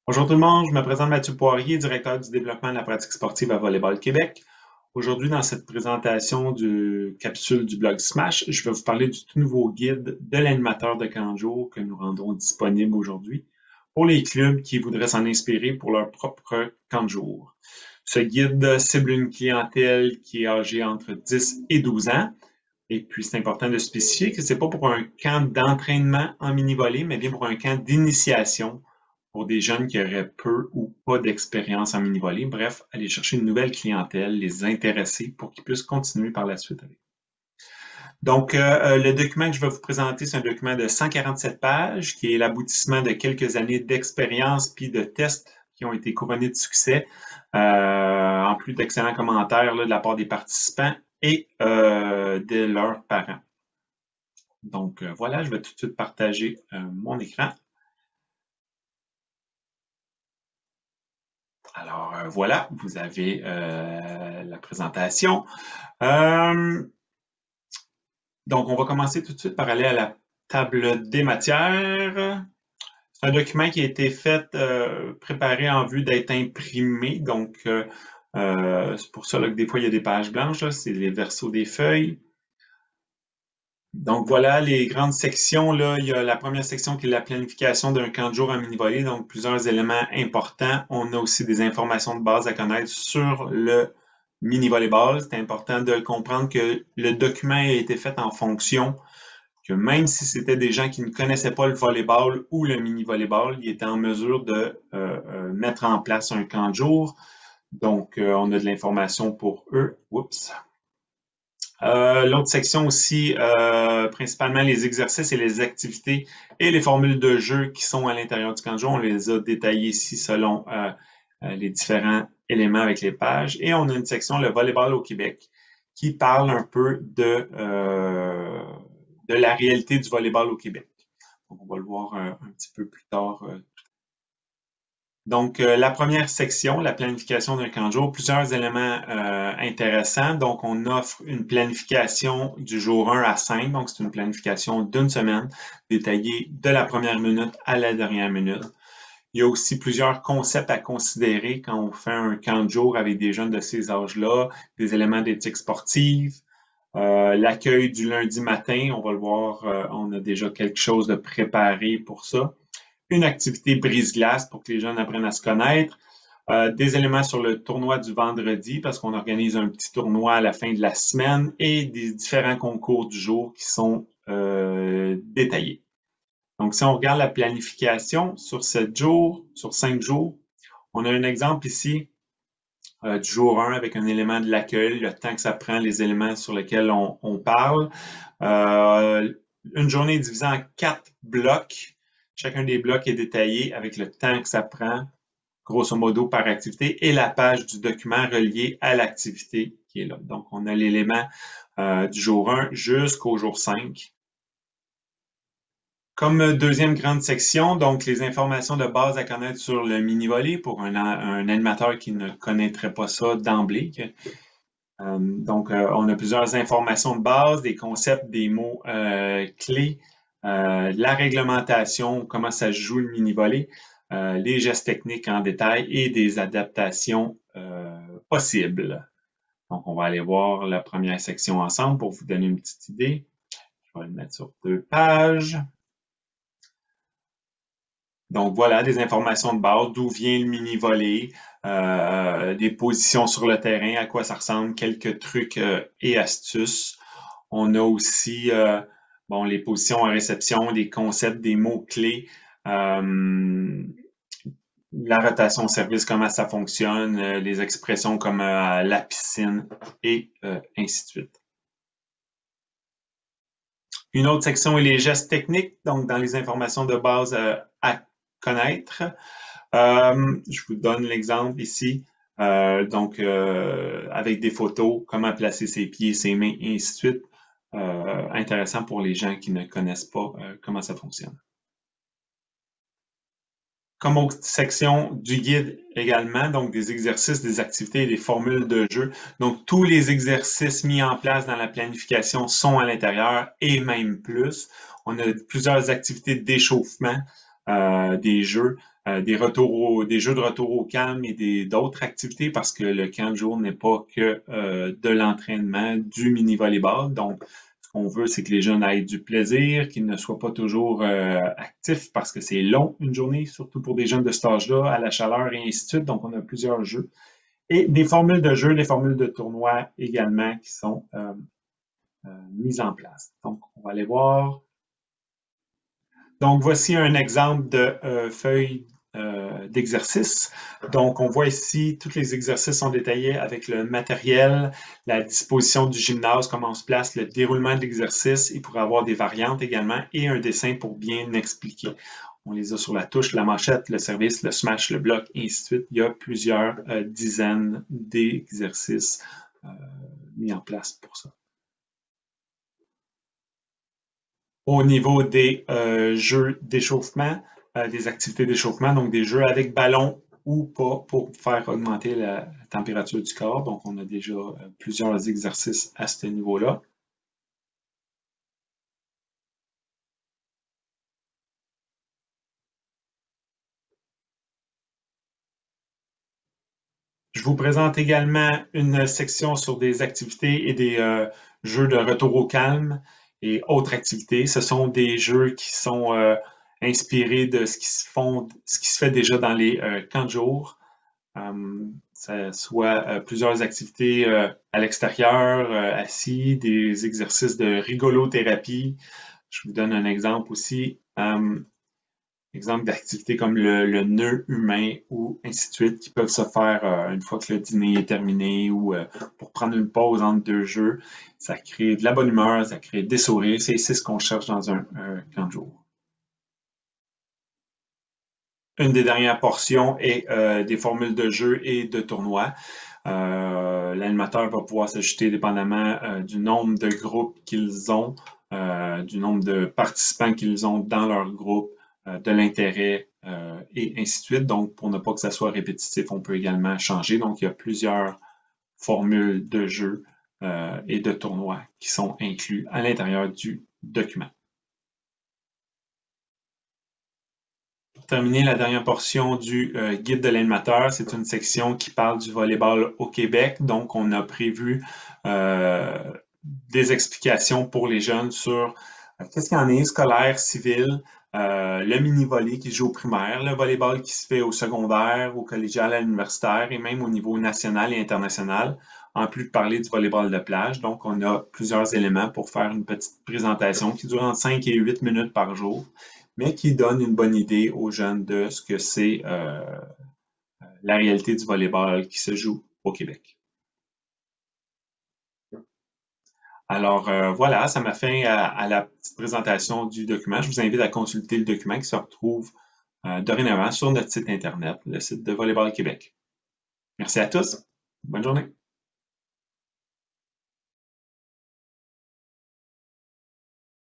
Bonjour tout le monde, je me présente Mathieu Poirier, directeur du développement de la pratique sportive à Volleyball Québec. Aujourd'hui, dans cette présentation du capsule du blog Smash, je vais vous parler du tout nouveau guide de l'animateur de camp de jour que nous rendons disponible aujourd'hui pour les clubs qui voudraient s'en inspirer pour leur propre camp de jour. Ce guide cible une clientèle qui est âgée entre 10 et 12 ans. Et puis, c'est important de spécifier que c'est pas pour un camp d'entraînement en mini-volley, mais bien pour un camp d'initiation pour des jeunes qui auraient peu ou pas d'expérience en mini-volley. Bref, aller chercher une nouvelle clientèle, les intéresser pour qu'ils puissent continuer par la suite avec. Donc, le document que je vais vous présenter, c'est un document de 147 pages qui est l'aboutissement de quelques années d'expérience puis de tests qui ont été couronnés de succès, en plus d'excellents commentaires là, de la part des participants et de leurs parents. Donc, voilà, je vais tout de suite partager mon écran. Alors, voilà, vous avez la présentation. Donc, on va commencer tout de suite par aller à la table des matières. C'est un document qui a été fait, préparé en vue d'être imprimé. Donc, c'est pour ça là, que des fois, il y a des pages blanches. C'est les versos des feuilles. Donc, voilà les grandes sections. Là, il y a la première section qui est la planification d'un camp de jour en mini-volley. Donc, plusieurs éléments importants. On a aussi des informations de base à connaître sur le mini-volleyball. C'est important de comprendre que le document a été fait en fonction que même si c'était des gens qui ne connaissaient pas le volleyball ou le mini-volleyball, ils étaient en mesure de mettre en place un camp de jour. Donc, on a de l'information pour eux. Oups. L'autre section aussi, principalement les exercices et les activités et les formules de jeu qui sont à l'intérieur du camp de jour. On les a détaillées ici selon les différents éléments avec les pages. Et on a une section, le volleyball au Québec, qui parle un peu de la réalité du volleyball au Québec. Donc, on va le voir un petit peu plus tard. Donc, la première section, la planification d'un camp de jour, plusieurs éléments intéressants. Donc, on offre une planification du jour 1 à 5. Donc, c'est une planification d'une semaine, détaillée de la première minute à la dernière minute. Il y a aussi plusieurs concepts à considérer quand on fait un camp de jour avec des jeunes de ces âges-là, des éléments d'éthique sportive, l'accueil du lundi matin, on va le voir, on a déjà quelque chose de préparé pour ça. Une activité brise-glace pour que les jeunes apprennent à se connaître. Des éléments sur le tournoi du vendredi parce qu'on organise un petit tournoi à la fin de la semaine et des différents concours du jour qui sont détaillés. Donc, si on regarde la planification sur 7 jours, sur 5 jours, on a un exemple ici du jour 1 avec un élément de l'accueil, le temps que ça prend, les éléments sur lesquels on parle. Une journée divisée en 4 blocs. Chacun des blocs est détaillé avec le temps que ça prend, grosso modo, par activité, et la page du document reliée à l'activité qui est là. Donc, on a l'élément du jour 1 jusqu'au jour 5. Comme deuxième grande section, donc les informations de base à connaître sur le mini-volley pour un animateur qui ne connaîtrait pas ça d'emblée. Donc, on a plusieurs informations de base, des concepts, des mots clés, la réglementation, comment ça se joue le mini-volley, les gestes techniques en détail et des adaptations possibles. Donc, on va aller voir la première section ensemble pour vous donner une petite idée. Je vais le mettre sur 2 pages. Donc, voilà, des informations de base, d'où vient le mini-volley, des positions sur le terrain, à quoi ça ressemble, quelques trucs et astuces. On a aussi bon, les positions en réception, des concepts, des mots-clés, la rotation au service, comment ça fonctionne, les expressions comme la piscine et ainsi de suite. Une autre section est les gestes techniques, donc dans les informations de base à connaître. Je vous donne l'exemple ici. Donc, avec des photos, comment placer ses pieds, ses mains, et ainsi de suite. Intéressant pour les gens qui ne connaissent pas comment ça fonctionne. Comme autre section du guide également, donc des exercices, des activités et des formules de jeu. Donc, tous les exercices mis en place dans la planification sont à l'intérieur et même plus. On a plusieurs activités d'échauffement des jeux, des jeux de retour au calme et d'autres activités parce que le camp de jour n'est pas que de l'entraînement du mini-volleyball. Donc, ce qu'on veut, c'est que les jeunes aient du plaisir, qu'ils ne soient pas toujours actifs parce que c'est long une journée, surtout pour des jeunes de cet âge-là, à la chaleur et ainsi de suite. Donc, on a plusieurs jeux. Et des formules de jeu, des formules de tournoi également qui sont mises en place. Donc, on va aller voir. Donc, voici un exemple de feuille d'exercice. Donc, on voit ici, tous les exercices sont détaillés avec le matériel, la disposition du gymnase, comment on se place, le déroulement de l'exercice. Il pourrait avoir des variantes également et un dessin pour bien expliquer. On les a sur la touche, la manchette, le service, le smash, le bloc, et ainsi de suite. Il y a plusieurs dizaines d'exercices mis en place pour ça. Au niveau des jeux d'échauffement, des activités d'échauffement, donc des jeux avec ballon ou pas pour faire augmenter la température du corps. Donc, on a déjà plusieurs exercices à ce niveau-là. Je vous présente également une section sur des activités et des jeux de retour au calme et autres activités. Ce sont des jeux qui sont inspirés de ce qui se fait déjà dans les camps de jour. Soit plusieurs activités à l'extérieur, assis, des exercices de rigolothérapie. Je vous donne un exemple aussi. Exemple d'activités comme le nœud humain ou ainsi de suite qui peuvent se faire une fois que le dîner est terminé ou pour prendre une pause entre deux jeux. Ça crée de la bonne humeur, ça crée des sourires. C'est ce qu'on cherche dans un camp de jour. Une des dernières portions est des formules de jeu et de tournois. L'animateur va pouvoir s'ajuster dépendamment du nombre de groupes qu'ils ont, du nombre de participants qu'ils ont dans leur groupe, de l'intérêt et ainsi de suite. Donc, pour ne pas que ça soit répétitif, on peut également changer. Donc, il y a plusieurs formules de jeu et de tournois qui sont inclus à l'intérieur du document. Pour terminer, la dernière portion du guide de l'animateur, c'est une section qui parle du volleyball au Québec. Donc, on a prévu des explications pour les jeunes sur qu'est-ce qu'il y en est, scolaire, civil, le mini-volley qui se joue au primaire, le volleyball qui se fait au secondaire, au collégial, à l'universitaire et même au niveau national et international, en plus de parler du volleyball de plage. Donc, on a plusieurs éléments pour faire une petite présentation qui dure entre 5 et 8 minutes par jour, mais qui donne une bonne idée aux jeunes de ce que c'est la réalité du volleyball qui se joue au Québec. Alors voilà, ça m'a fait à la petite présentation du document. Je vous invite à consulter le document qui se retrouve dorénavant sur notre site Internet, le site de Volleyball Québec. Merci à tous. Bonne journée.